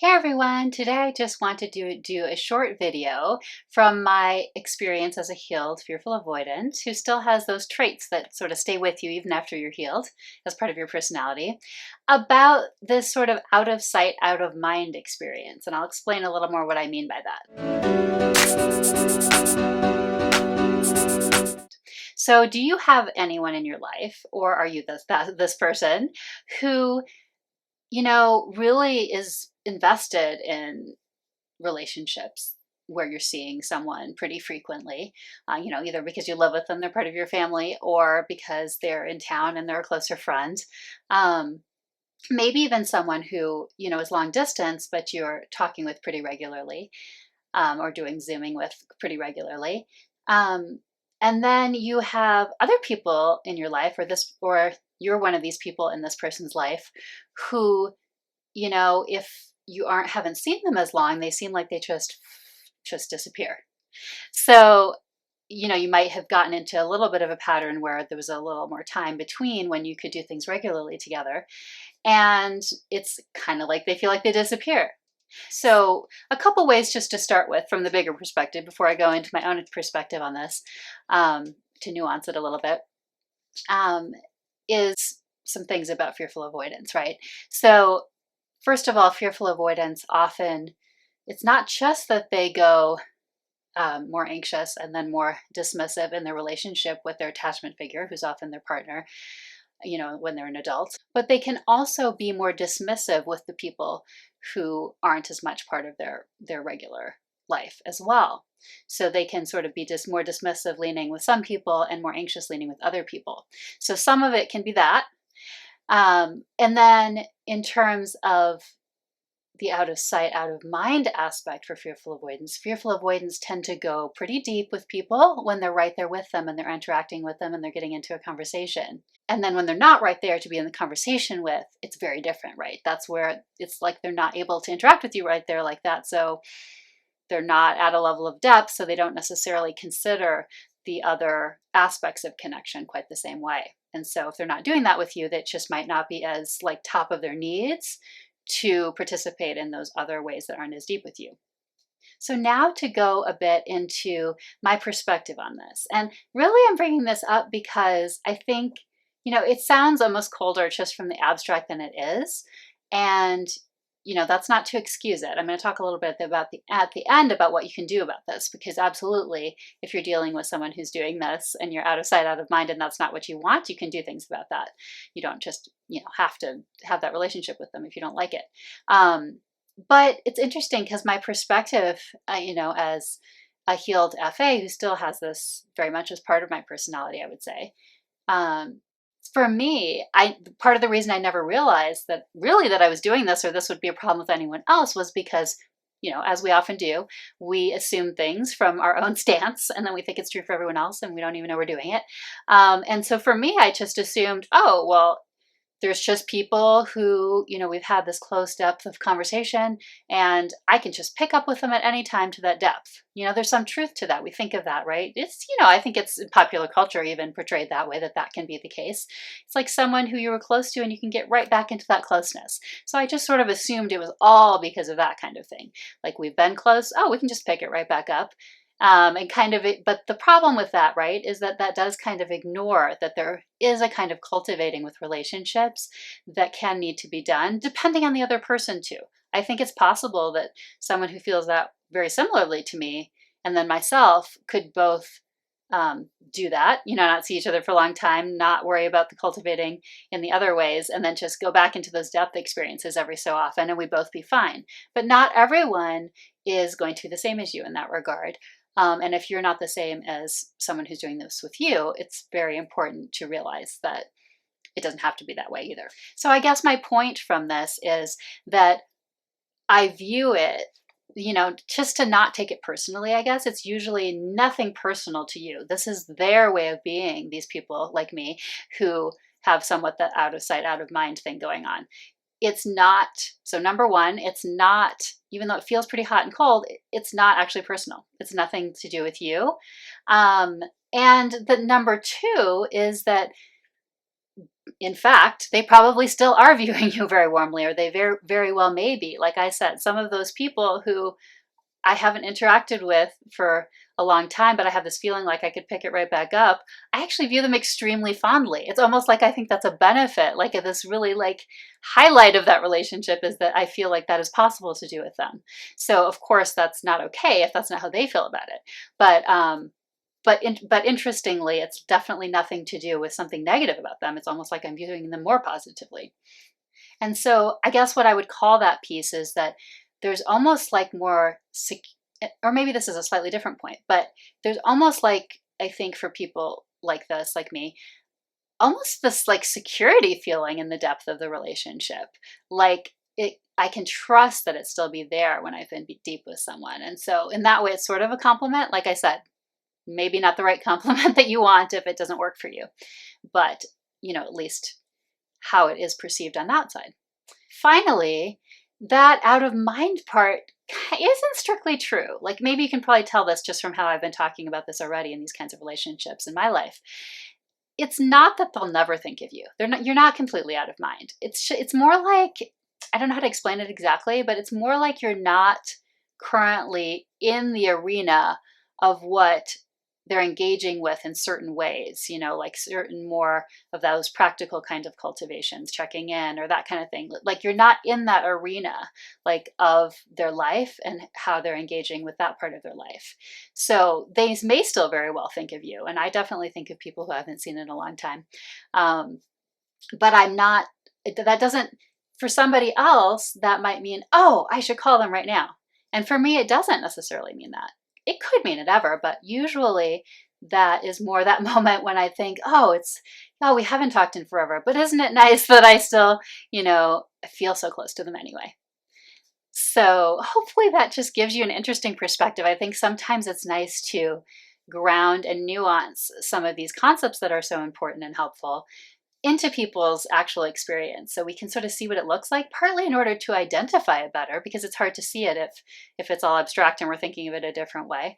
Hey everyone, today I just wanted to do a short video from my experience as a healed, fearful avoidant who still has those traits that sort of stay with you even after you're healed as part of your personality, about this sort of out of sight, out of mind experience. And I'll explain a little more what I mean by that. So, do you have anyone in your life, or are you this person who really is invested in relationships where you're seeing someone pretty frequently, either because you live with them, they're part of your family, or because they're in town and they're a closer friend. Um, Maybe even someone who, is long distance, but you're talking with pretty regularly, or doing Zooming with pretty regularly. Um, and then you have other people in your life, or you're one of these people in this person's life who, if you haven't seen them as long, they seem like they just disappear. So, you might have gotten into a little bit of a pattern where there was a little more time between when you could do things regularly together. And it's kind of like they feel like they disappear. So, a couple ways just to start with from the bigger perspective before I go into my own perspective on this, to nuance it a little bit, um, is some things about fearful avoidance, right? So, first of all, fearful avoidance often, it's not just that they go more anxious and then more dismissive in their relationship with their attachment figure, who's often their partner, when they're an adult, but they can also be more dismissive with the people who aren't as much part of their regular life as well. So they can sort of be just more dismissive leaning with some people and more anxious leaning with other people. So some of it can be that. And then in terms of the out of sight, out of mind aspect for fearful avoidants tend to go pretty deep with people when they're right there with them and they're interacting with them and they're getting into a conversation. And then when they're not right there to be in the conversation with, it's very different, right? That's where it's like they're not able to interact with you right there like that. So they're not at a level of depth, so they don't necessarily consider the other aspects of connection quite the same way. And so if they're not doing that with you, that just might not be as like top of their needs to participate in those other ways that aren't as deep with you. So now to go a bit into my perspective on this. And really I'm bringing this up because I think, it sounds almost colder just from the abstract than it is. And that's not to excuse it. I'm going to talk a little bit at the end about what you can do about this, because absolutely, if you're dealing with someone who's doing this and you're out of sight, out of mind, and that's not what you want, you can do things about that. You don't just have to have that relationship with them if you don't like it. But it's interesting because my perspective, as a healed FA who still has this very much as part of my personality, I would say. For me, part of the reason I never realized that I was doing this or this would be a problem with anyone else was because, as we often do, we assume things from our own stance and then we think it's true for everyone else and we don't even know we're doing it. And so for me, I just assumed, oh, well, there's just people who, we've had this close depth of conversation and I can just pick up with them at any time to that depth. There's some truth to that. We think of that, right? It's, I think it's in popular culture even portrayed that way, that can be the case. It's like someone who you were close to and you can get right back into that closeness. So I just sort of assumed it was all because of that kind of thing. Like we've been close. Oh, we can just pick it right back up. But the problem with that, right, is that does kind of ignore that there is a kind of cultivating with relationships that can need to be done depending on the other person too. I think it's possible that someone who feels that very similarly to me and then myself could both do that, not see each other for a long time, not worry about the cultivating in the other ways, and then just go back into those depth experiences every so often and we both be fine. But not everyone is going to be the same as you in that regard. And if you're not the same as someone who's doing this with you, it's very important to realize that it doesn't have to be that way either. So I guess my point from this is that I view it, just to not take it personally, I guess. It's usually nothing personal to you. This is their way of being, these people like me who have somewhat that out of sight, out of mind thing going on. It's not, so number one, it's not, even though it feels pretty hot and cold, it's not actually personal. It's nothing to do with you. And the number two is that in fact, they probably still are viewing you very warmly, or they very, very well may be. Like I said, some of those people who I haven't interacted with for a long time, but I have this feeling like I could pick it right back up. I actually view them extremely fondly. It's almost like I think that's a benefit, like this really like highlight of that relationship is that I feel like that is possible to do with them. So of course that's not okay if that's not how they feel about it. But interestingly, it's definitely nothing to do with something negative about them. It's almost like I'm viewing them more positively. And so I guess what I would call that piece is that there's almost like more, or maybe this is a slightly different point, but there's almost like, I think for people like this, like me, almost this like security feeling in the depth of the relationship. Like I can trust that it still be there when I've been deep with someone. And so in that way, it's sort of a compliment. Like I said, maybe not the right compliment that you want if it doesn't work for you, but at least how it is perceived on that side. Finally, that out of mind part isn't strictly true. Like maybe you can probably tell this just from how I've been talking about this already in these kinds of relationships in my life. It's not that they'll never think of you. You're not completely out of mind. It's more like, I don't know how to explain it exactly, but it's more like you're not currently in the arena of what they're engaging with in certain ways, like certain more of those practical kind of cultivations, checking in or that kind of thing. Like you're not in that arena like of their life and how they're engaging with that part of their life. So they may still very well think of you. And I definitely think of people who I haven't seen in a long time. But I'm not, that doesn't, for somebody else, that might mean, oh, I should call them right now. And for me, it doesn't necessarily mean that. It could mean it ever, but usually that is more that moment when I think, oh, we haven't talked in forever, but isn't it nice that I still, feel so close to them anyway. So hopefully that just gives you an interesting perspective. I think sometimes it's nice to ground and nuance some of these concepts that are so important and helpful into people's actual experience, so we can sort of see what it looks like, partly in order to identify it better, because it's hard to see it if it's all abstract and we're thinking of it a different way,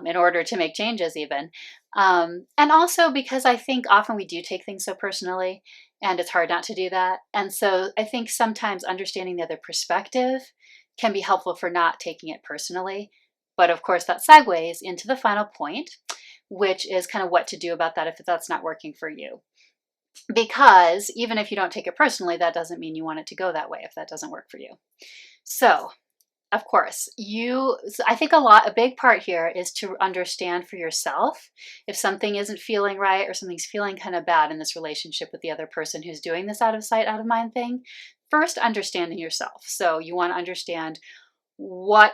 in order to make changes even. And also because I think often we do take things so personally, and it's hard not to do that. And so I think sometimes understanding the other perspective can be helpful for not taking it personally. But of course that segues into the final point, which is kind of what to do about that if that's not working for you. Because even if you don't take it personally, that doesn't mean you want it to go that way if that doesn't work for you. So, of course, I think a big part here is to understand for yourself if something isn't feeling right or something's feeling kind of bad in this relationship with the other person who's doing this out of sight, out of mind thing. First, understanding yourself. So you want to understand why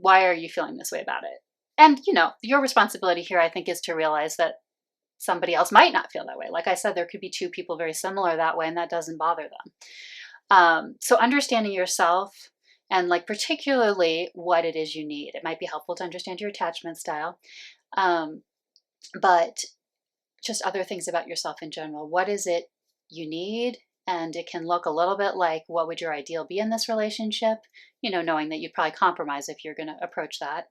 are you feeling this way about it? And, your responsibility here, I think, is to realize that somebody else might not feel that way. Like I said, there could be two people very similar that way, and that doesn't bother them. So understanding yourself and like particularly what it is you need. It might be helpful to understand your attachment style, but just other things about yourself in general. What is it you need? And it can look a little bit like, what would your ideal be in this relationship? Knowing that you'd probably compromise if you're going to approach that.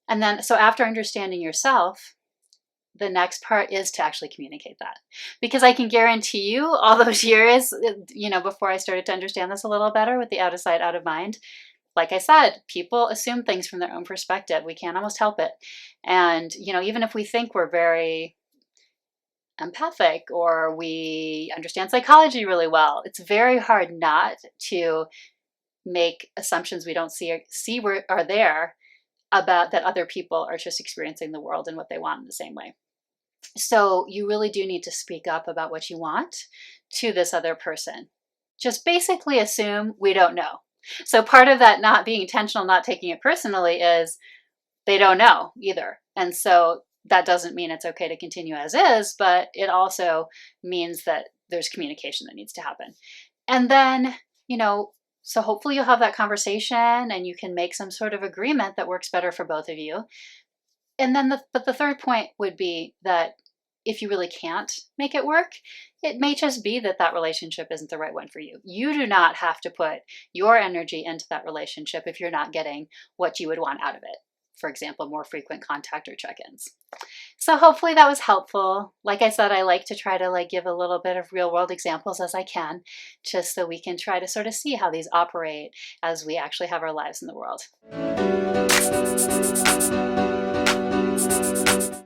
And then, so after understanding yourself, the next part is to actually communicate that, because I can guarantee you all those years, before I started to understand this a little better with the out of sight, out of mind, like I said, people assume things from their own perspective. We can't almost help it. And, even if we think we're very empathic or we understand psychology really well, it's very hard not to make assumptions we don't see are there about that other people are just experiencing the world and what they want in the same way. So you really do need to speak up about what you want to this other person. Just basically assume we don't know. So part of that not being intentional, not taking it personally, is they don't know either. And so that doesn't mean it's okay to continue as is, but it also means that there's communication that needs to happen. And then, so hopefully you'll have that conversation and you can make some sort of agreement that works better for both of you. And then the third point would be that if you really can't make it work, it may just be that relationship isn't the right one for you. You do not have to put your energy into that relationship if you're not getting what you would want out of it. for example, more frequent contact or check-ins. So hopefully that was helpful. Like I said, I like to try to give a little bit of real world examples as I can, just so we can try to sort of see how these operate as we actually have our lives in the world.